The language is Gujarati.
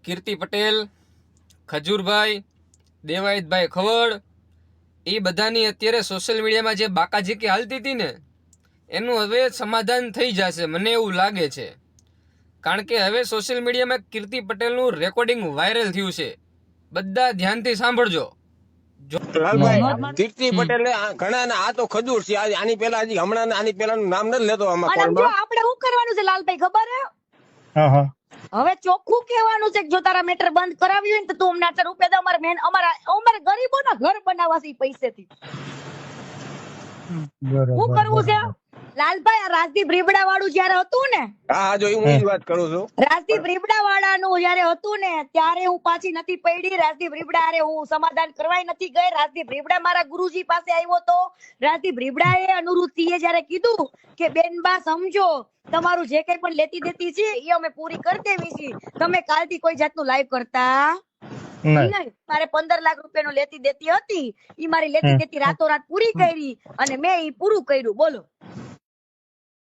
કીર્તિ પટેલ, ખજૂરભાઈ, દેવાયતભાઈ ખવડ, એ બધાની અત્યારે સોશિયલ મીડિયામાં જે બાકાજીકી હાલતી હતી ને એનું હવે સમાધાન થઈ જશે મને એવું લાગે છે. કારણ કે હવે સોશિયલ મીડિયામાં કીર્તિ પટેલનું રેકોર્ડિંગ વાયરલ થયું છે. બધા ધ્યાનથી સાંભળજો. લાલભાઈ, કીર્તિ પટેલ ઘણા આ તો ખજૂર છે. આની પેલા હજી હમણાં આની પેલાનું નામ નથી લેતો આમાં કોલમાં. આપણે શું કરવાનું છે લાલભાઈ ખબર હે? હા હવે ચોખ્ખું કહેવાનું છે કે જો તારા મેટર બંધ કરાવી હોય ને તો તું અમને 8 રૂપિયા દે. અમારે ગરીબોના ઘર બનાવવા છે પૈસેથી. શું કરવું છે લાલભાઈ? આ રાજદીપ રીબડા વાળું જયારે હતું ને, હા જો હું જ વાત કરું છું. રાજદીપ રીબડા વાળાનું જયારે હતું ને ત્યારે હું પાછી નથી પડી. રાજદીપ રીબડા અરે હું સમાધાન કરવાય નથી ગઈ. રાજદીપ રીબડા મારા ગુરુજી પાસે આવ્યો તો. રાજદીપ રીબડાએ અનુરુદ્ધિએ જયારે કીધું કે બેનબા સમજો તમારું જે કઈ પણ લેતી દેતી છે એ અમે પૂરી કરી દેવી છે. તમે કાલથી કોઈ જાતનું લાઈવ કરતા નહીં. મારે 15 લાખ રૂપિયાનું લેતી દેતી હતી. ઈ મારી લેતી દેતી રાતોરાત પૂરી કરી અને મેં ઈ પૂરું કર્યું. બોલો.